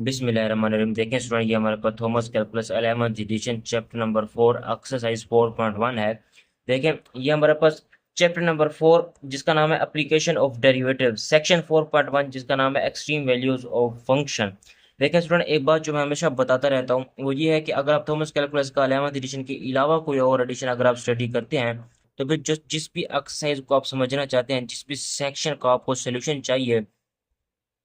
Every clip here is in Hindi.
बिस्मिल्लाहिर्रहमानिर्रहीम। देखें स्टूडेंट, ये हमारे पास Thomas calculus 11th edition chapter number 4 exercise 4.1 है। देखें, ये हमारे पास चैप्टर नंबर 4 जिसका नाम है एप्लीकेशन ऑफ डेरिवेटिव, सेक्शन 4.1 जिसका नाम है एक्सट्रीम वैल्यूज ऑफ फंक्शन। देखें स्टूडेंट, एक बात जो मैं हमेशा बताता रहता हूँ वो ये है कि अगर आप थॉमस कैलकुलस का 11th एडिशन के अलावा कोई और एडिशन अगर आप स्टडी करते हैं तो फिर जिस भी एक्सरसाइज को आप समझना चाहते हैं, जिस भी सेक्शन का आपको सोल्यूशन चाहिए,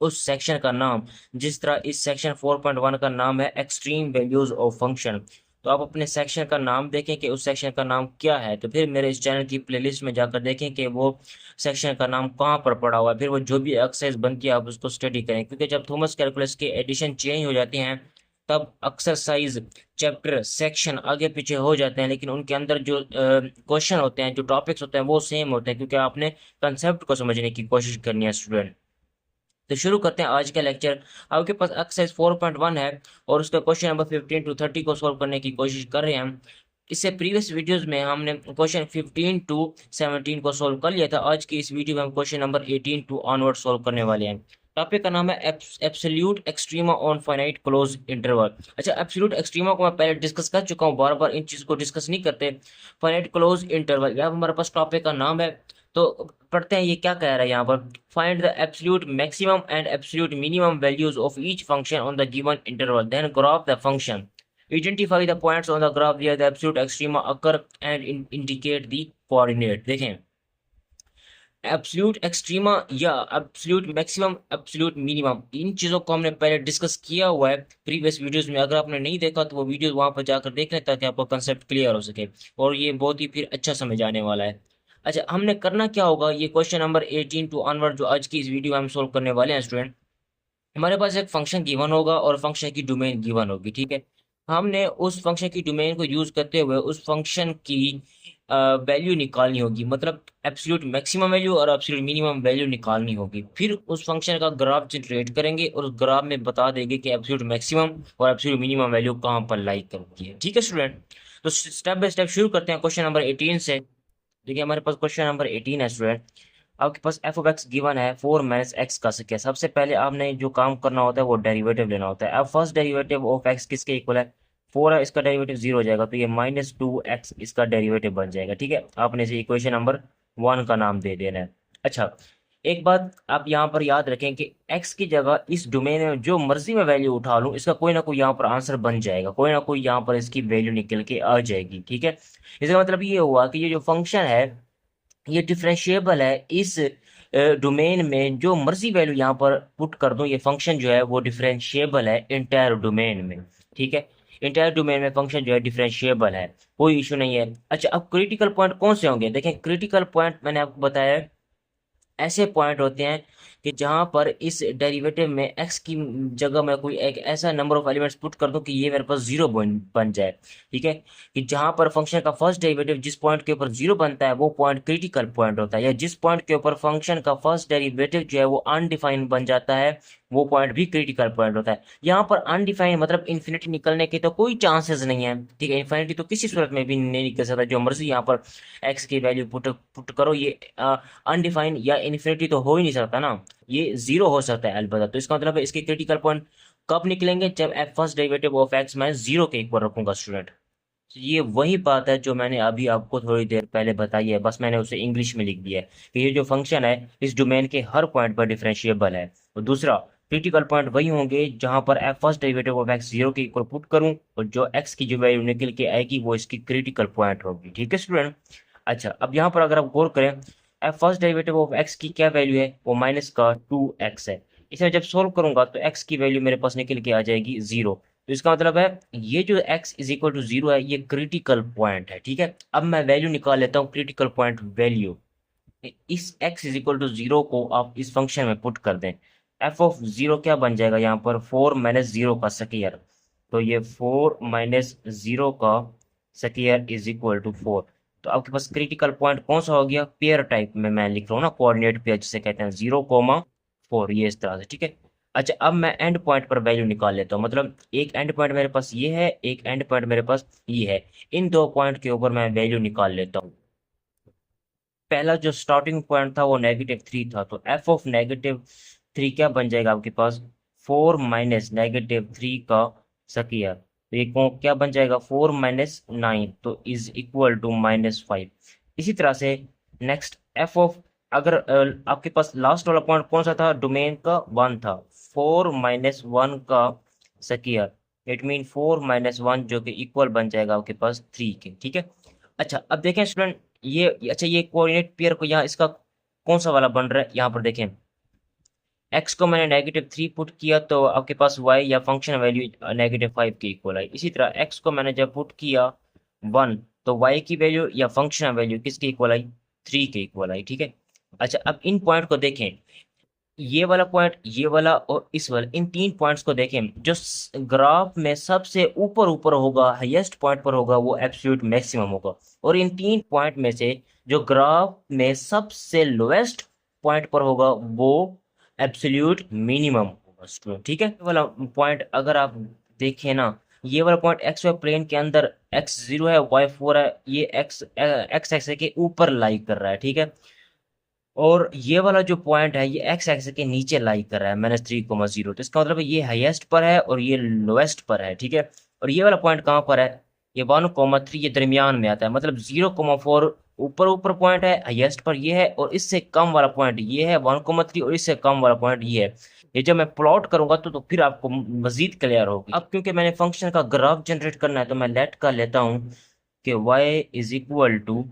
उस सेक्शन का नाम, जिस तरह इस सेक्शन 4.1 का नाम है एक्सट्रीम वैल्यूज ऑफ फंक्शन, तो आप अपने सेक्शन का नाम देखें कि उस सेक्शन का नाम क्या है, तो फिर मेरे इस चैनल की प्लेलिस्ट में जाकर देखें कि वो सेक्शन का नाम कहाँ पर पड़ा हुआ है। फिर वो जो भी एक्सरसाइज बनती है आप उसको स्टडी करें, क्योंकि जब थॉमस कैलकुलस के एडिशन चेंज हो जाते हैं तब एक्सरसाइज, चैप्टर, सेक्शन आगे पीछे हो जाते हैं, लेकिन उनके अंदर जो क्वेश्चन होते हैं, जो टॉपिक्स होते हैं वो सेम होते हैं, क्योंकि आपने कंसेप्ट को समझने की कोशिश करनी है स्टूडेंट। तो शुरू करते हैं आज का लेक्चर। आपके पास एक्सरसाइज 4.1 है और उसका क्वेश्चन नंबर 15 टू 30 को सॉल्व करने की कोशिश कर रहे हैं हम। इससे प्रीवियस वीडियोस में हमने क्वेश्चन 15 टू 17 को सॉल्व कर लिया था। आज की इस वीडियो में हम question number 18 to onward solve करने वाले हैं। टॉपिक का नाम है absolute extrema on finite close interval. अच्छा, एब्सोल्यूट एक्सट्रीमा को मैं पहले डिस्कस कर चुका हूँ, बार बार इन चीज को डिस्कस नहीं करते। फाइनाइट क्लोज इंटरवल यह हमारे पास टॉपिक का नाम है। तो पढ़ते हैं ये क्या कह रहा है यहाँ पर। Find the absolute maximum and absolute minimum values of each function on the given interval. Then graph the function. Identify the points on the graph where the absolute extrema occur and indicate the coordinate. देखें, एब्सोल्यूट एक्सट्रीमा या एब्सोल्यूट मैक्सिमम, एब्सोल्यूट मिनिमम, इन चीज़ों को हमने पहले डिस्कस किया हुआ है प्रीवियस वीडियोस में। अगर आपने नहीं देखा तो वो वीडियो वहां पर जाकर देख लें ताकि आपको कंसेप्ट क्लियर हो सके और ये बहुत ही फिर अच्छा समझ आने वाला है। अच्छा, हमने करना क्या होगा, ये क्वेश्चन नंबर 18 टू ऑनवर्ड जो आज की इस वीडियो में हम सोल्व करने वाले हैं स्टूडेंट। हमारे पास एक फंक्शन गिवन होगा और फंक्शन की डोमेन गिवन होगी, ठीक है। हमने उस फंक्शन की डोमेन को यूज करते हुए उस फंक्शन की वैल्यू निकालनी होगी, मतलब एब्सोल्यूट मैक्सिमम वैल्यू और एब्सोल्यूट मिनिमम वैल्यू निकालनी होगी। फिर उस फंक्शन का ग्राफ जनरेट करेंगे और उस ग्राफ में बता देंगे कि एब्सोल्यूट मैक्सिमम और एब्सोल्यूट मिनिमम वैल्यू कहाँ पर लाई करती है, ठीक है स्टूडेंट। तो स्टेप बाय स्टेप शुरू करते हैं क्वेश्चन नंबर 18 से। देखिए, हमारे पास क्वेश्चन नंबर 18 है स्टूडेंट। आपके पास एफ ऑफ एक्स गिवन है 4 माइनस एक्स का स्क्वायर। सबसे पहले आपने जो काम करना होता है वो डेरिवेटिव लेना होता है। अब फर्स्ट डेरिवेटिव ऑफ एक्स किसके इक्वल है, 4 है, इसका डेरिवेटिव 0 हो जाएगा, तो ये -2x इसका डेरिवेटिव बन जाएगा, ठीक है। आपने इसे इक्वेशन नंबर 1 का नाम दे देना है। अच्छा, एक बात आप यहाँ पर याद रखें कि x की जगह इस डोमेन में जो मर्जी में वैल्यू उठा लूँ, इसका कोई ना कोई यहाँ पर आंसर बन जाएगा, कोई ना कोई यहाँ पर इसकी वैल्यू निकल के आ जाएगी, ठीक है। इसका मतलब ये हुआ कि ये जो फंक्शन है ये डिफरेंशिएबल है। इस डोमेन में जो मर्जी वैल्यू यहाँ पर पुट कर दूं, ये फंक्शन जो है वो डिफरेंशिएबल है इंटायर डोमेन में, ठीक है। इंटायर डोमेन में फंक्शन जो है डिफरेंशिएबल है, कोई इशू नहीं है। अच्छा, अब क्रिटिकल पॉइंट कौन से होंगे, देखें क्रिटिकल पॉइंट मैंने आपको बताया है, ऐसे पॉइंट होते हैं कि जहां पर इस डेरिवेटिव में x की जगह मैं कोई एक ऐसा नंबर ऑफ एलिमेंट्स पुट कर दूं कि ये मेरे पास जीरो बन जाए, ठीक है। कि जहां पर फंक्शन का फर्स्ट डेरिवेटिव जिस पॉइंट के ऊपर जीरो बनता है वो पॉइंट क्रिटिकल पॉइंट होता है, या जिस पॉइंट के ऊपर फंक्शन का फर्स्ट डेरिवेटिव जो है वो अनडिफाइंड बन जाता है वो पॉइंट भी क्रिटिकल पॉइंट होता है। यहाँ पर अनडिफाइंड मतलब इन्फिनिटी निकलने के तो कोई चांसेस नहीं है, ठीक है। इन्फिनिटी तो किसी सूरत में भी नहीं निकल सकता, जो मर्जी यहाँ पर एक्स की वैल्यू पुट पुट करो, ये अनडिफाइंड या इन्फिनिटी तो हो ही नहीं सकता ना, ये जीरो हो सकता है अलबत्ता। तो इसका मतलब है इसके क्रिटिकल पॉइंट कब निकलेंगे, जब F first derivative of x मैं जीरो के इक्वल रखूंगा स्टूडेंट। तो ये वही बात है जो मैंने अभी आपको थोड़ी देर पहले बताई है, बस मैंने उसे इंग्लिश में लिख दिया है कि ये जो फंक्शन है इस डोमेन के हर पॉइंट पर डिफरेंशिएबल है। और दूसरा, क्रिटिकल पॉइंट वही होंगे जहां पर F first derivative of x zero के इक्वल पुट करूं और जो एक्स की जो वैल्यू निकल के आएगी वो इसकी क्रिटिकल पॉइंट होगी, ठीक है स्टूडेंट। अच्छा, अब यहाँ पर अगर आप गौर करें, F first derivative of x की क्या वैल्यू है, वो माइनस का 2x है। इसे जब सोल्व करूंगा तो x की वैल्यू मेरे पास निकल के आ जाएगी 0। तो इसका मतलब है ये जो x इज इक्वल टू 0 है ये क्रिटिकल पॉइंट है, ठीक है। अब मैं वैल्यू निकाल लेता हूँ, क्रिटिकल पॉइंट वैल्यू। इस x इज इक्वल टू 0 को आप इस फंक्शन में पुट कर दें, एफ ऑफ 0 क्या बन जाएगा यहाँ पर, 4 माइनस 0 का स्क्वायर। तो ये 4 माइनस 0 का स्क्वायर इज इक्वल टू 4। तो आपके पास क्रिटिकल पॉइंट कौन सा हो गया, पेयर टाइप में मैं लिख रहा हूँ ना, कोऑर्डिनेट पेयर जिसे कहते हैं, 0,4, ये इस तरह से, ठीक है। अच्छा, अब मैं एंड पॉइंट पर वैल्यू निकाल लेता हूँ, मतलब एक एंड पॉइंट मेरे पास ये है, एक एंड पॉइंट मेरे पास ये है। इन दो पॉइंट के ऊपर मैं वैल्यू निकाल लेता हूँ। पहला जो स्टार्टिंग पॉइंट था वो -3 था, तो एफ ऑफ -3 क्या बन जाएगा आपके पास, 4 - -3 का स्क्वायर, तो ये क्या बन जाएगा 4 - 9, तो इज इक्वल टू -5। इसी तरह से नेक्स्ट एफ ऑफ, अगर आपके पास लास्ट वाला पॉइंट कौन सा था, डोमेन का 1 था, 4 - 1 का स्क्वायर, इट मीन 4 - 1 जो कि इक्वल बन जाएगा आपके पास 3 के, ठीक है। अच्छा अब देखें स्टूडेंट, अच्छा ये कोऑर्डिनेट पेयर को यहाँ इसका कौन सा वाला बन रहा है, यहाँ पर देखें एक्स को मैंने -3 पुट किया तो आपके पास वाई या फंक्शन वैल्यू -5 के इक्वल आई। इसी तरह एक्स को मैंने जब पुट किया 1, तो वाई की वैल्यू या फंक्शन वैल्यू किसके इक्वल आई, 3 के इक्वल आई, ठीक है। अच्छा अब इन पॉइंट को देखें, ये वाला पॉइंट, ये वाला और इस वाला, इन 3 पॉइंट्स को देखें, जो ग्राफ में सबसे ऊपर ऊपर होगा, हाईएस्ट पॉइंट पर होगा, वो एब्सोल्यूट मैक्सिमम होगा। और इन 3 पॉइंट में से जो ग्राफ में सबसे लोएस्ट पॉइंट पर होगा वो एब्सोल्यूट मिनिमम होगा स्टूडेंट, ठीक है। ये वाला पॉइंट अगर आप देखें ना, ये वाला पॉइंट एक्स वाई प्लेन के अंदर x0 है, y4 है, ये एक्स एक्स के ऊपर लाई कर रहा है, ठीक है। और ये वाला जो पॉइंट है ये एक्स एक्स के नीचे लाई कर रहा है -3,0, तो इसका मतलब है ये हाईएस्ट पर है और ये लोएस्ट पर है, ठीक है। और ये वाला पॉइंट कहाँ पर है, ये 1,3 ये दरमियान में आता है, मतलब 0,4 ऊपर ऊपर पॉइंट है, हाईएस्ट पर ये है, और इससे कम वाला पॉइंट ये है 1,3, और इससे कम वाला पॉइंट ये है। ये जब मैं प्लॉट करूंगा तो फिर आपको मजीद क्लियर होगी। अब क्योंकि मैंने फंक्शन का ग्राफ जनरेट करना है तो मैं लेट कर लेता हूँ कि y is equal to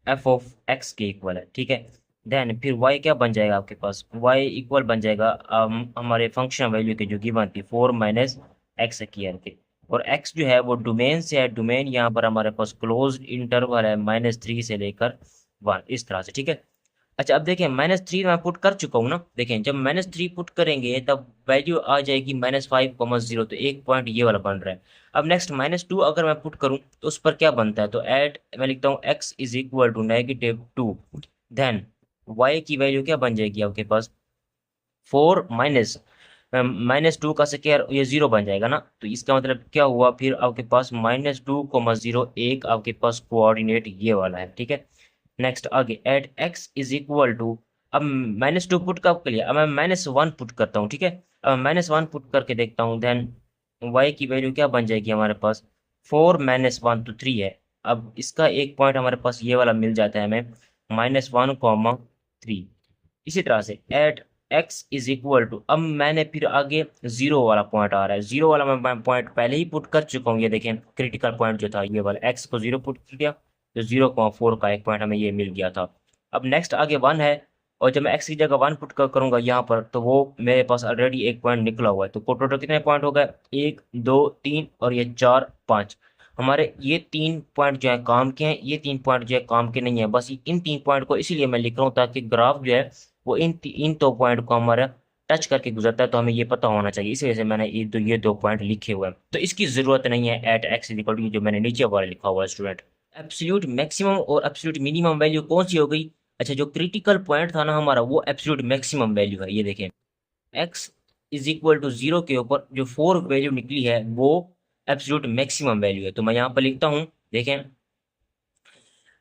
f of x के इक्वल है, ठीक है। देन फिर y क्या बन जाएगा आपके पास, y इक्वल बन जाएगा हमारे फंक्शन वैल्यू के जो गिवन थी 4 - x के। और x जो है वो डोमेन से है, डोमेन यहाँ पर हमारे पास क्लोज इंटरवल है -3 से लेकर 1, इस तरह से, ठीक है। अच्छा अब देखें -3 मैं पुट कर चुका हूँ ना, देखें जब -3 पुट करेंगे तब वैल्यू आ जाएगी -5,0, तो एक पॉइंट ये वाला बन रहा है। अब नेक्स्ट -2 अगर मैं पुट करूँ तो उस पर क्या बनता है, तो ऐड मैं लिखता हूँ x is equal to -2, then y की वैल्यू क्या बन जाएगी आपके पास 4 -2 का स्क्वायर, ये 0 बन जाएगा ना, तो इसका मतलब क्या हुआ, फिर आपके पास -2,0 एक आपके पास कोऑर्डिनेट ये वाला है, ठीक है। नेक्स्ट आगे at x is equal to, अब -2 पुट कब कर लिया, अब मैं -1 पुट करता हूँ, ठीक है। अब -1 पुट करके देखता हूँ, देन y की वैल्यू क्या बन जाएगी हमारे पास 4 -1 तो 3 है। अब इसका एक पॉइंट हमारे पास ये वाला मिल जाता है हमें -1,3। इसी तरह से at x is equal to, अब मैंने फिर आगे 0 वाला पॉइंट आ रहा है, 0 वाला मैं पॉइंट पहले ही पुट कर चुका हूँ, ये देखें क्रिटिकल पॉइंट जो था ये वाला, x को 0 पुट कर दिया तो 0,4 का एक पॉइंट हमें ये मिल गया था। अब नेक्स्ट आगे 1 है, और जब मैं x की जगह 1 पुट करूंगा यहाँ पर तो वो मेरे पास ऑलरेडी एक पॉइंट निकला हुआ है, तो टोटल कितने पॉइंट हो गए, 1 2 3 और ये 4 5। हमारे ये 3 पॉइंट जो है काम के हैं, ये 3 पॉइंट जो है काम के नहीं है, बस इन 3 पॉइंट को इसीलिए मैं लिख रहा हूँ ताकि ग्राफ जो है वो इन 2 पॉइंट को हमारा टच करके गुजरता है, तो हमें ये पता होना चाहिए, इसी वजह से मैंने ये 2 पॉइंट लिखे हुए हैं। तो इसकी जरूरत नहीं है at x is equal to जो मैंने नीचे वाला लिखा हुआ है स्टूडेंट। एब्सोल्यूट मैक्सिमम और एब्सोल्यूट मिनिमम वैल्यू कौन सी हो गई, अच्छा जो क्रिटिकल पॉइंट था ना हमारा वो एब्सोल्यूट मैक्सिमम वैल्यू है, ये देखें x इज इक्वल टू 0 के ऊपर जो 4 वैल्यू निकली है वो एब्सोल्यूट मैक्सिमम वैल्यू है, तो मैं यहाँ पर लिखता हूँ, देखें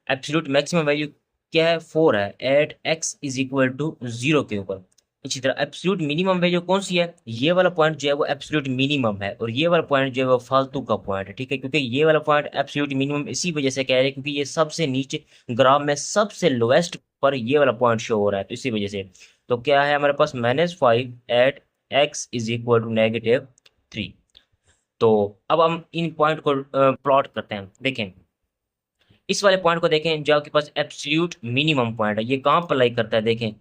एब्सोल्यूट मैक्सिमम वैल्यू क्या है 4 है at x is equal to 0 के ऊपर। इसी तरह एब्सोल्यूट मिनिमम वैल्यू कौन सी है, ये वाला पॉइंट जो है वो एब्सोल्यूट मिनिमम है, और ये वाला पॉइंट जो है वो फालतू का पॉइंट है, ठीक है। क्योंकि ये वाला पॉइंट एब्सोल्यूट मिनिमम इसी वजह से कह रहे हैं क्योंकि ये सबसे नीचे ग्राफ में सबसे लोएस्ट पर ये वाला पॉइंट शो हो रहा है, तो इसी वजह से। तो क्या है हमारे पास -5 at x is equal to -3। तो अब हम इन पॉइंट को प्लॉट करते हैं, देखें इस वाले पॉइंट को देखें जो आपके पास एब्सोल्यूट मिनिमम पॉइंट है, ये कहाँ पर लाई करता है, देखें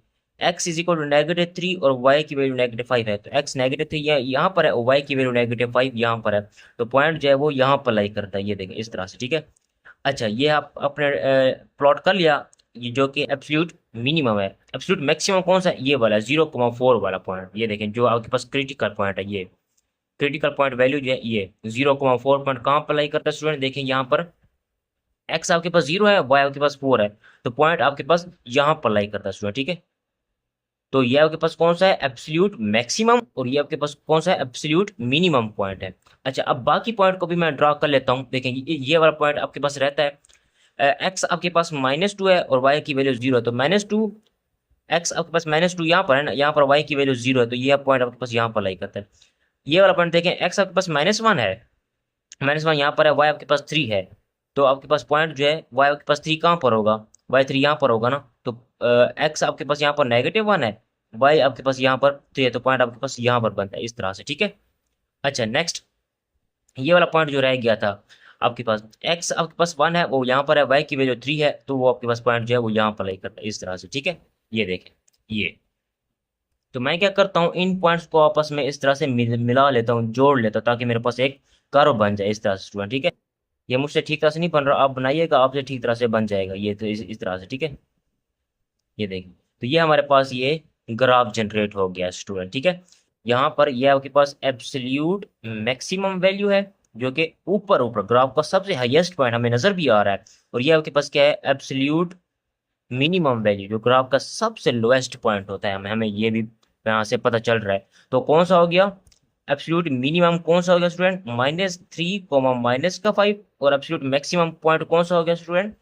x इज इक्वल टू -3 और y की वैल्यू -5 है, तो x -3 यहाँ पर है और y की वैल्यू -5 यहाँ पर है, तो पॉइंट जो है वो यहाँ पर लाई करता है, ये देखें इस तरह से, ठीक है। अच्छा ये आप अपने प्लॉट कर लिया, ये जो कि एब्सोल्यूट मिनिमम है। एब्सोल्यूट मैक्सिमम कौन सा है, ये वाला 0,4 वाला पॉइंट, ये देखें जो आपके पास क्रिटिकल पॉइंट है, ये क्रिटिकल पॉइंट वैल्यू जो है ये 0,4 पॉइंट कहाँ पर लाई करता है स्टूडेंट, देखें यहाँ पर x आपके पास 0 है, y आपके पास 4 है, तो पॉइंट आपके पास यहाँ पर लाई करता है स्टूडेंट, ठीक है। तो ये आपके पास कौन सा है एब्सोल्यूट मैक्सिमम और ये आपके पास कौन सा है एब्सोल्यूट मिनिमम पॉइंट है। अच्छा अब बाकी पॉइंट को भी मैं ड्रा कर लेता हूँ, देखें ये वाला पॉइंट आपके पास रहता है, x आपके पास -2 है और y की वैल्यू 0 है, तो -2 एक्स आपके पास -2 यहाँ पर है ना, यहाँ पर वाई की वैल्यू 0 है, तो ये पॉइंट आपके पास यहाँ पर लाई करता है। ये वाला पॉइंट देखें, एक्स आपके पास -1 है, -1 यहाँ पर है, वाई आपके पास 3 है, तो आपके पास पॉइंट जो है वाई आपके पास 3 कहाँ पर होगा, वाई 3 यहाँ पर होगा ना, तो एक्स आपके पास यहाँ पर -1 है, वाई आपके पास यहाँ पर 3 है, तो पॉइंट आपके पास यहाँ पर बनता है इस तरह से, ठीक है। अच्छा नेक्स्ट, ये वाला पॉइंट जो रह गया था आपके पास, एक्स आपके पास 1 है, वो यहाँ पर है, वाई की वैल्यू 3 है, तो वो आपके पास पॉइंट जो है वो यहाँ पर लाई करता है इस तरह से, ठीक है। ये देखें, ये तो मैं क्या करता हूँ, इन पॉइंट्स को आपस में इस तरह से मिला लेता हूँ, जोड़ लेता हूँ, ताकि मेरे पास एक कर्व बन जाए इस तरह से स्टूडेंट, ठीक है। ये मुझसे ठीक तरह से नहीं बन रहा, आप बनाइएगा, आपसे ठीक तरह से बन जाएगा ये, तो इस तरह से, ठीक है। ये देखिए, तो ये हमारे पास ये ग्राफ जनरेट हो गया स्टूडेंट, ठीक है। यहाँ पर ये आपके पास एब्सोल्यूट मैक्सिमम वैल्यू है, जो कि ऊपर ऊपर ग्राफ का सबसे हाईएस्ट पॉइंट हमें नजर भी आ रहा है, और ये आपके पास क्या है, एब्सोल्यूट मिनिमम वैल्यू, जो ग्राफ का सबसे लोएस्ट पॉइंट होता है, हमें हमें ये भी यहाँ से पता चल रहा है। तो कौन सा हो गया एब्सोल्यूट मिनिमम, कौन सा हो गया स्टूडेंट, -3 -5, और एब्सोल्यूट मैक्सिमम पॉइंट कौन सा हो गया स्टूडेंट,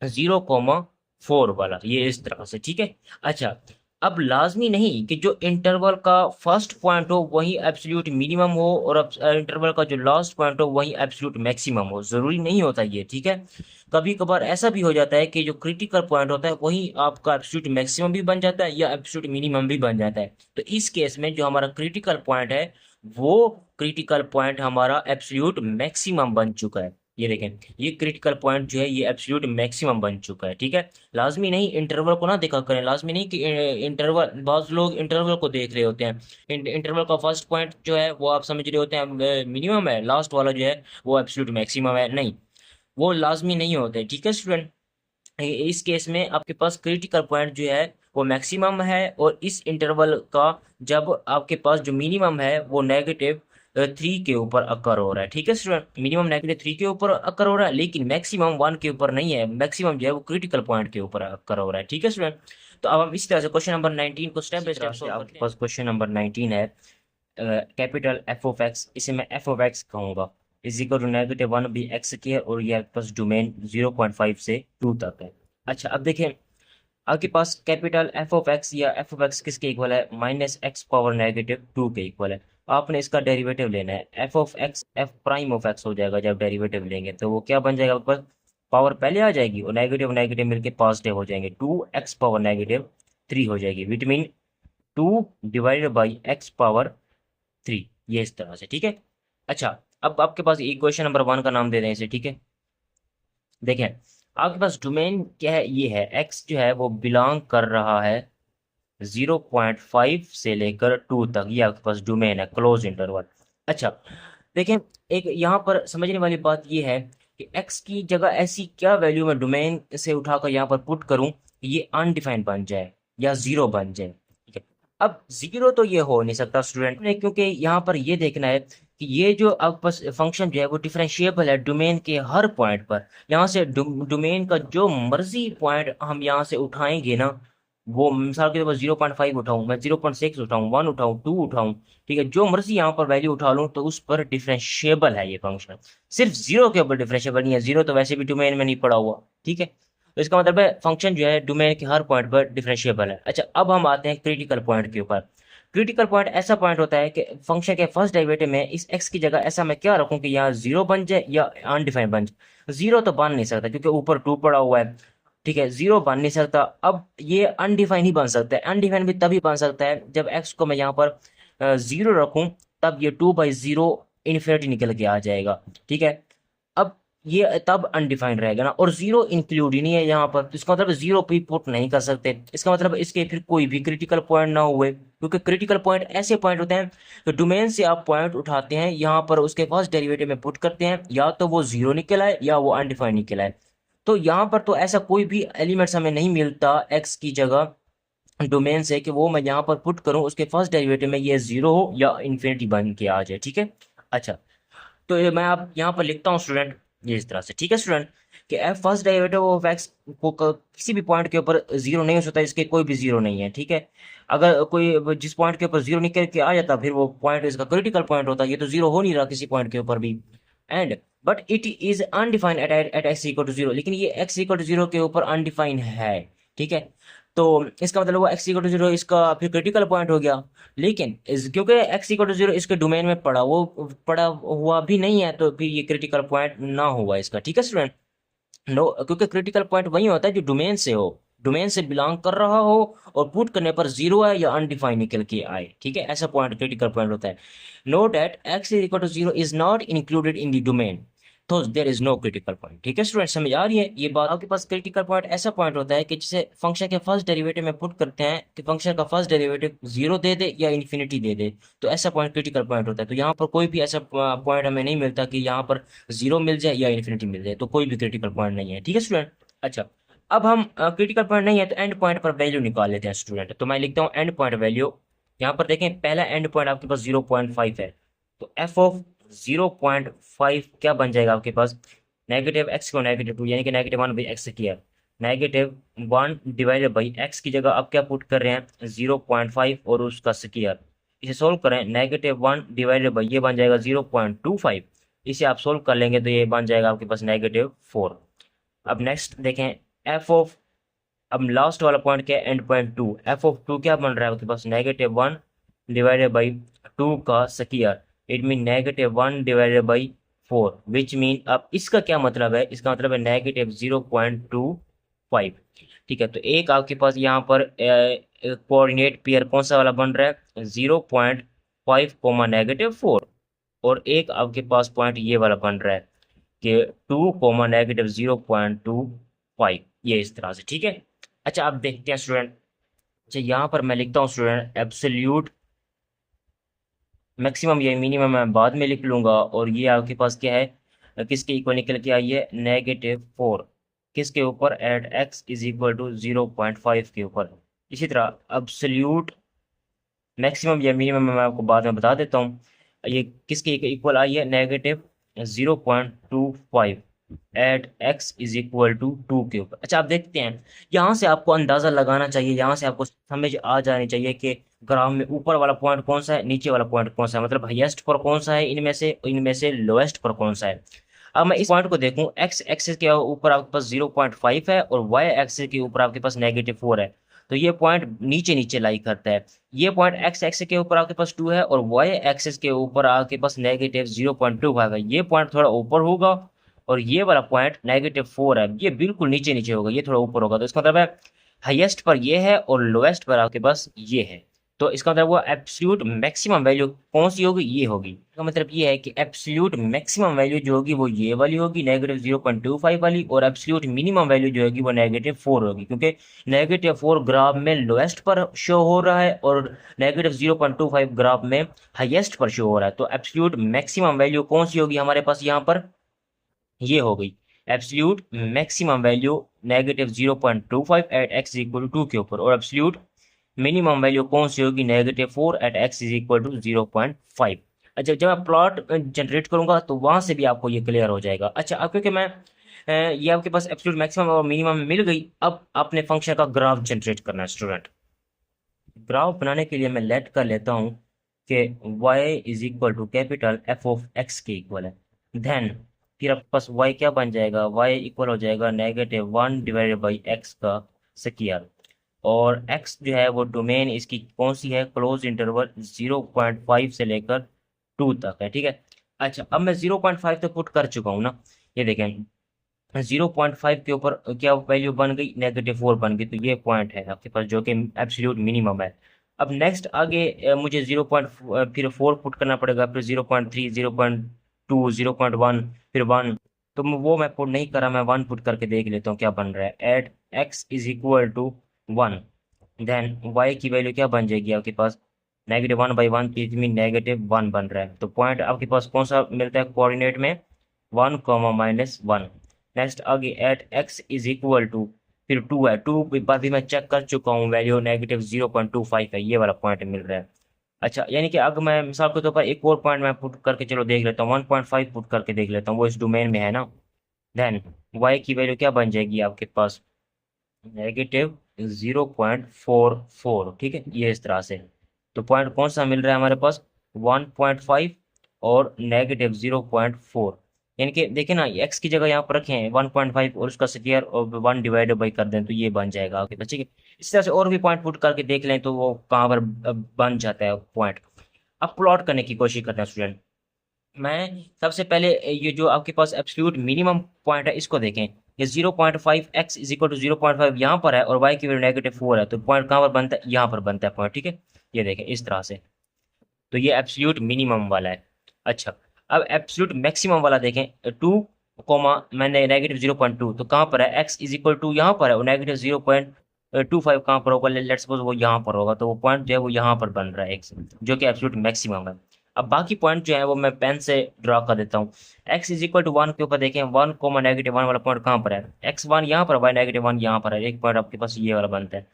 0,4 वाला, ये इस तरह से, ठीक है। अच्छा, अब लाजमी नहीं कि जो इंटरवल का फर्स्ट पॉइंट हो वही एब्सोल्यूट मिनिमम हो, और इंटरवल का जो लास्ट पॉइंट हो वही एब्सोल्यूट मैक्सिमम हो, ज़रूरी नहीं होता ये, ठीक है। कभी कभार ऐसा भी हो जाता है कि जो क्रिटिकल पॉइंट होता है वही आपका एब्सोल्यूट मैक्सिमम भी बन जाता है या एब्सोल्यूट मिनिमम भी बन जाता है। तो इस केस में जो हमारा क्रिटिकल पॉइंट है, वो क्रिटिकल पॉइंट हमारा एब्सोल्यूट मैक्सिमम बन चुका है। ये देखें, ये क्रिटिकल पॉइंट जो है ये एब्सोल्यूट मैक्सिमम बन चुका है, ठीक है। लाजमी नहीं इंटरवल को ना देखा करें, लाजमी नहीं कि इंटरवल, बहुत लोग इंटरवल को देख रहे होते हैं, इंटरवल का फर्स्ट पॉइंट जो है वो आप समझ रहे होते हैं मिनिमम है, लास्ट वाला जो है वो एब्सोल्यूट मैक्सिमम है, नहीं, वो लाजमी नहीं होते, ठीक है स्टूडेंट। इस केस में आपके पास क्रिटिकल पॉइंट जो है वो मैक्सिमम है, और इस इंटरवल का जब आपके पास जो मिनिमम है वो -3 के ऊपर अकर हो रहा है, ठीक है स्टूडेंट। मिनिमम -3 के ऊपर अकर हो रहा है, लेकिन मैक्सिमम 1 के ऊपर नहीं है, मैक्सिमम जो है वो क्रिटिकल पॉइंट के ऊपर अकर हो रहा है, ठीक है स्टूडेंट। तो अब हम इस तरह से क्वेश्चन नंबर 19 को स्टेप बाय स्टेप सॉल्व करते हैं। पास क्वेश्चन नंबर 19 है, कैपिटल एफ ऑफ एक्स, इसे मैं एफ ऑफ एक्स कहूंगा, इज इक्वल टू -1 भी एक्स की है, और ये आपके पास डोमेन 0.5 से 2 तक है। अच्छा, अब देखें, आपके पास कैपिटल एफ ऑफ एक्स या एफ ऑफ एक्स किसके इक्वल है, -x⁻⁻2 के इक्वल है। आपने इसका डेरिवेटिव लेना है, F of x F prime of x हो जाएगा जब डेरिवेटिव लेंगे, तो वो क्या बन जाएगा आपके पास, पावर पहले आ जाएगी और नेगेटिव नेगेटिव मिलके पॉजिटिव हो जाएंगे, 2x⁻³ हो जाएगी, विच मीन 2/x⁻3, ये इस तरह से, ठीक है। अच्छा, अब आपके पास इक्वेशन नंबर 1 का नाम दे दें इसे, ठीक है। देखें, आपके पास डोमेन क्या है, ये है एक्स जो है वो बिलोंग कर रहा है 0.5 से लेकर 2 तक, ये आपके पास डोमेन है, क्लोज इंटरवल। अच्छा, देखें, एक यहाँ पर समझने वाली बात ये है कि x की जगह ऐसी क्या वैल्यू मैं डोमेन से उठाकर यहाँ पर पुट करूँ ये अनडिफाइंड बन जाए या 0 बन जाए, ठीक है। अब 0 तो ये हो नहीं सकता स्टूडेंट ने, क्योंकि यहाँ पर ये देखना है कि ये जो आपके पास फंक्शन जो है वो डिफरेंशिएबल है डोमेन के हर पॉइंट पर। यहाँ से डोमेन का जो मर्जी पॉइंट हम यहाँ से उठाएंगे ना, वो मिसाल के तौर पर 0.5 उठाऊं, मैं 0.6 उठाऊं, 1 उठाऊं, 2 उठाऊं, ठीक है, जो मर्जी यहाँ पर वैल्यू उठा लूं, तो उस पर डिफरेंशिएबल है ये फंक्शन। सिर्फ 0 के ऊपर डिफरेंशिएबल नहीं है, 0 तो वैसे भी डोमेन में नहीं पड़ा हुआ, ठीक है। तो इसका मतलब है फंक्शन जो है डोमेन के हर पॉइंट पर डिफरेंशिएबल है। अच्छा, अब हम आते हैं क्रिटिकल पॉइंट के ऊपर। क्रिटिकल पॉइंट ऐसा पॉइंट होता है कि फंक्शन के फर्स्ट डेरिवेटिव में इस एक्स की जगह ऐसा मैं क्या रखूं कि यहाँ 0 बन जाए या अनडिफाइंड बन जाए। 0 तो बन नहीं सकता क्योंकि ऊपर 2 पड़ा हुआ है, ठीक है, 0 बन नहीं सकता। अब ये अनडिफाइन ही बन सकता है, अनडिफाइन भी तभी बन सकता है जब एक्स को मैं यहाँ पर 0 रखूं, तब ये 2/0 इन्फिनिटी निकल के आ जाएगा, ठीक है। अब ये तब अनडिफाइंड रहेगा ना, और 0 इंक्लूड ही नहीं है यहाँ पर, तो इसका मतलब 0 पे पुट नहीं कर सकते। इसका मतलब इसके फिर कोई भी क्रिटिकल पॉइंट ना हुए, क्योंकि क्रिटिकल पॉइंट ऐसे पॉइंट होते हैं तो डोमेन से आप पॉइंट उठाते हैं, यहाँ पर उसके फर्स्ट डेरिवेटिव में पुट करते हैं, या तो वो 0 निकल आए या वो अनडिफाइंड निकल आए। तो यहाँ पर तो ऐसा कोई भी एलिमेंट्स हमें नहीं मिलता एक्स की जगह डोमेन से कि वो मैं यहाँ पर पुट करूँ उसके फर्स्ट डेरिवेटिव में ये 0 हो या इन्फिनिटी बन के आ जाए, ठीक है। अच्छा, तो ये मैं आप यहाँ पर लिखता हूँ स्टूडेंट, ये इस तरह से, ठीक है स्टूडेंट, कि F first derivative of x को किसी भी पॉइंट के ऊपर 0 नहीं हो सकता, इसके कोई भी 0 नहीं है, ठीक है। अगर कोई जिस पॉइंट के ऊपर 0 निकल के आ जाता फिर वो पॉइंट इसका क्रिटिकल पॉइंट होता, ये तो 0 हो नहीं रहा किसी पॉइंट के ऊपर भी। And but it is undefined at x equal to 0, लेकिन ये एक्स इक्वल टू 0 के ऊपर अनडिफाइंड है, ठीक है। तो इसका मतलब हुआ एक्स इक्वल टू जीरो इसका फिर क्रिटिकल पॉइंट हो गया। लेकिन क्योंकि एक्स इक्वल टू जीरो इसके डोमेन में पड़ा वो पड़ा हुआ भी नहीं है, तो फिर ये क्रिटिकल पॉइंट ना हुआ इसका। ठीक है स्टूडेंट, नो, क्योंकि क्रिटिकल पॉइंट वही होता है जो डोमेन से हो, डोमेन से बिलोंग कर रहा हो और पुट करने पर जीरो आए या अनडिफाइंड निकल के आए। ठीक है, ऐसा पॉइंट क्रिटिकल पॉइंट होता है। Note that X is equal to zero is not included in the domain, तो there is no critical point. ठीक है स्टूडेंट, समझ आ रही है ये बात? आपके पास क्रिटिकल पॉइंट ऐसा पॉइंट होता है कि जिसे फंक्शन के फर्स्ट डेरिवेटिव में पुट करते हैं कि फंक्शन का फर्स्ट डेरिवेटिव जीरो दे दे या इन्फिनिटी दे दे, तो ऐसा पॉइंट क्रिटिकल पॉइंट होता है। तो यहाँ पर कोई भी ऐसा पॉइंट हमें नहीं मिलता कि यहाँ पर जीरो मिल जाए या इन्फिनिटी मिल जाए, तो कोई भी क्रिटिकल पॉइंट नहीं है। ठीक है स्टूडेंट, अच्छा अब हम क्रिटिकल पॉइंट नहीं है तो एंड पॉइंट पर वैल्यू निकाल लेते हैं स्टूडेंट। तो मैं लिखता हूँ एंड पॉइंट वैल्यू। यहाँ पर देखें पहला एंड पॉइंट आपके पास 0.5 है, तो एफ ऑफ 0.5 क्या बन जाएगा आपके पास? नेगेटिव एक्स को नेगेटिव टू, यानी कि नेगेटिव वन बाई एक्स किया, negative one divided by x की जगह आप क्या पुट कर रहे हैं? 0.5 और उसका स्क्वायर। इसे सोल्व करें, नेगेटिव वन डिवाइडेड बाई ये बन जाएगा 0.25, इसे आप सोल्व कर लेंगे तो ये बन जाएगा आपके पास -4। अब नेक्स्ट देखें एफ ऑफ, अब लास्ट वाला पॉइंट क्या है? End point two, f of two क्या बन रहा है आपके पास? -1 डिवाइडेड बाई टू का square, it mean -1/4, which mean अब इसका क्या मतलब है? इसका मतलब है -0.25। ठीक है, तो एक आपके पास यहाँ पर कोऑर्डिनेट पेयर कौन सा वाला बन रहा है? 0.5 कोमा -4, और एक आपके पास पॉइंट ये वाला बन रहा है कि 2 कोमा -0.25, ये इस तरह से। ठीक है, अच्छा आप देखते हैं स्टूडेंट, अच्छा यहाँ पर मैं लिखता हूँ स्टूडेंट एब्सोल्यूट मैक्सिमम या मिनिमम मैं बाद में लिख लूंगा, और ये आपके पास क्या है, किसके इक्वल निकल के आई है? -4, किसके ऊपर? At x is equal to 0.5 के ऊपर। इसी तरह एब्सोल्यूट मैक्सिमम या मिनिमम मैं आपको बाद में बता देता हूँ, ये किसके इक्वल आई है? -0.25 at x is equal to 2 के ऊपर। अच्छा आप देखते हैं, यहाँ से आपको अंदाजा लगाना चाहिए, यहाँ से आपको समझ आ जानी चाहिए कि ग्राफ में ऊपर वाला पॉइंट कौन सा है, नीचे वाला पॉइंट कौन सा है, मतलब हाईएस्ट पर कौन सा है इनमें से लोएस्ट पर कौन सा है। अब मैं इस पॉइंट को देखूं, एक्स एक्सिस के ऊपर आपके पास 0.5 है और वाई एक्सिस के ऊपर आपके पास -4 है, तो ये पॉइंट नीचे नीचे लाई करता है। ये पॉइंट एक्स एक्सिस के ऊपर आपके पास 2 है और वाई एक्सिस के ऊपर आपके पास -0.25 है, ये पॉइंट थोड़ा ऊपर होगा, और ये वाला पॉइंट -4 है, ये बिल्कुल नीचे नीचे होगा, ये थोड़ा ऊपर होगा। तो इसका मतलब है हाईएस्ट पर ये है और लोएस्ट पर आपके पास ये है, तो इसका मतलब वो एब्सोल्यूट मैक्सिमम वैल्यू कौन सी होगी? ये होगी। इसका मतलब ये है कि एब्सोल्यूट मैक्सिमम वैल्यू जो होगी वो ये वाली होगी -0.25 वाली, और एब्सोल्यूट मिनिमम वैल्यू जो होगी वो -4 होगी, क्योंकि -4 ग्राफ में लोएस्ट पर शो हो रहा है और -0.25 ग्राफ में हाईएस्ट पर शो हो रहा है। तो एब्सोल्यूट मैक्सिमम वैल्यू कौन सी होगी हमारे पास यहाँ पर? ये हो गई absolute maximum value -0.25 at x equal to 2 के ऊपर, और एब्सोल्यूट मिनिमम वैल्यू कौन सी होगी? -4 at x is equal to 0.5। अच्छा जब मैं प्लॉट जनरेट करूंगा तो वहां से भी आपको ये क्लियर हो जाएगा। अच्छा अब क्योंकि मैं ये आपके पास एब्सोल्यूट मैक्सिमम और मिनिमम मिल गई, अब आपने फंक्शन का ग्राफ जनरेट करना है स्टूडेंट। ग्राफ बनाने के लिए मैं लेट कर लेता हूँ कि y is equal to capital f of x के इक्वल है, देन फिर आपके पास y क्या बन जाएगा? y इक्वल हो जाएगा -1 डिवाइडेड बाई एक्स का स्क्वायर, और x जो है वो डोमेन इसकी कौन सी है? क्लोज इंटरवल 0.5 से लेकर 2 तक है। ठीक है, अच्छा अब मैं 0.5 तक पुट कर चुका हूँ ना, ये देखें 0.5 के ऊपर क्या वैल्यू बन गई? -4 बन गई, तो ये पॉइंट है आपके पास जो कि एब्सोल्यूट मिनिमम है। अब नेक्स्ट आगे मुझे 0. फिर 4 पुट करना पड़ेगा, फिर 0.3, 0.2, 0.1, फिर 1, तो वो मैं पुट नहीं करा, मैं 1 पुट करके देख लेता हूँ क्या बन रहा है। At x is equal to 1, then y की वैल्यू क्या बन जाएगी आपके पास? -1/1, मीन -1 बन रहा है, तो पॉइंट आपके पास कौन सा मिलता है कोऑर्डिनेट में? 1, -1। नेक्स्ट आगे at x is equal to, फिर 2 है, 2 पर भी मैं चेक कर चुका हूँ, वैल्यू -0.25 है, ये वाला पॉइंट मिल रहा है। अच्छा यानी कि अगर मैं मिसाल के तौर पर एक और पॉइंट मैं पुट करके चलो देख लेता हूँ, 1.5 पुट करके देख लेता हूँ, वो इस डोमेन में है ना, देन वाई की वैल्यू क्या बन जाएगी आपके पास? -0.44। ठीक है, ये इस तरह से, तो पॉइंट कौन सा मिल रहा है हमारे पास? 1.5 और -0.4, यानी कि देखिए ना, एक्स की जगह यहाँ पर रखे हैं 1.5 और उसका स्क्वायर और 1 डिवाइडेड बाई कर दें तो ये बन जाएगा आपके पास, ठीक है। इस तरह से और भी पॉइंट पुट करके देख लें तो वो कहाँ पर बन जाता है पॉइंट। अब प्लॉट करने की कोशिश करते हैं स्टूडेंट। मैं सबसे पहले ये जो आपके पास एब्सोल्यूट मिनिमम पॉइंट है इसको देखें। ये 0.5 एक्स इज इक्वल टू 0.5 यहाँ पर है और वाई की वैल्यू -4 है, तो पॉइंट कहाँ पर बनता है, यहाँ पर बनता है पॉइंट, ठीक है। ये देखें इस तरह से, तो ये एब्सोल्यूट मिनिमम वाला है। अच्छा, अब एब्सोल्यूट मैक्सिमम वाला देखें, 2 मैंने -0.2, तो कहाँ पर है, एक्स इज इक्वल टू यहाँ पर है और -0.25 कहाँ पर होगा, लेट्स सपोज वो यहाँ पर होगा, तो वो पॉइंट जो है वो यहाँ पर बन रहा है एक्स, जो कि एब्सोल्यूट मैक्सिमम है। अब बाकी पॉइंट जो है वो मैं पेन से ड्रा कर देता हूँ। एक्स इज इक्वल टू 1 के ऊपर देखें, 1, -1 वाला पॉइंट कहाँ पर है, x1 यहाँ पर, y -1 यहाँ पर है, एक पॉइंट आपके पास ये वाला बनता है।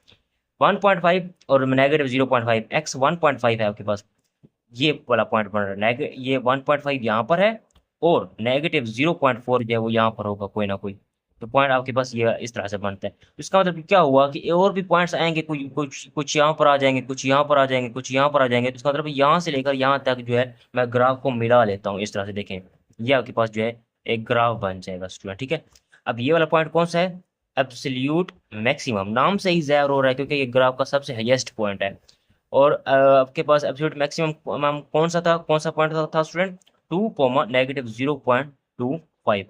1.5 और -0.5, एक्स 1.5 है आपके पास, ये वाला पॉइंट बन रहा है। ये 1.5 यहाँ पर है और -0.4 जो है वो यहाँ पर होगा कोई ना कोई, तो पॉइंट आपके पास ये इस तरह से बनता है। तो इसका मतलब क्या हुआ कि और भी पॉइंट्स आएंगे, कुछ कुछ कुछ यहाँ पर आ जाएंगे, कुछ यहाँ पर आ जाएंगे, कुछ यहाँ पर आ जाएंगे, तो इसका मतलब यहाँ से लेकर यहाँ तक जो है मैं ग्राफ को मिला लेता हूँ। इस तरह से देखें, ये आपके पास जो है एक ग्राफ बन जाएगा स्टूडेंट, ठीक है। अब ये वाला पॉइंट कौन सा है, एब्सोल्यूट मैक्सिमम, नाम से ही ज़ाहिर हो रहा है क्योंकि ये ग्राफ का सबसे हाईएस्ट पॉइंट है। और आपके पास एब्सोल्यूट मैक्सिमम कौन सा था, कौन सा पॉइंट था स्टूडेंट, 2, -0.25,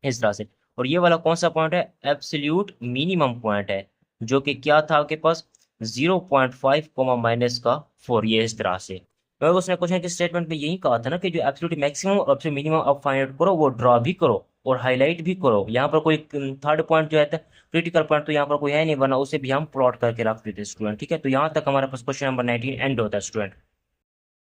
इस तरह से। और ये वाला कौन सा पॉइंट है, एब्सोल्यूट मिनिमम पॉइंट है, जो कि क्या था आपके पास, 0.5, -4, ये इस तरह से। तो उसने क्वेश्चन के स्टेटमेंट में यही कहा था ना कि जो एब्सोल्यूट मैक्सिमम और एब्सोल्यूट मिनिमम आप फाइंड आउट करो, वो ड्रॉ भी करो और हाईलाइट भी करो। यहाँ पर कोई थर्ड पॉइंट जो है क्रिटिकल पॉइंट तो यहाँ पर कोई है नहीं, वरना उसे भी हम प्लॉट करके रख देते स्टूडेंट, ठीक है। तो यहाँ तक हमारे पास क्वेश्चन नंबर 19 एंड होता है स्टूडेंट।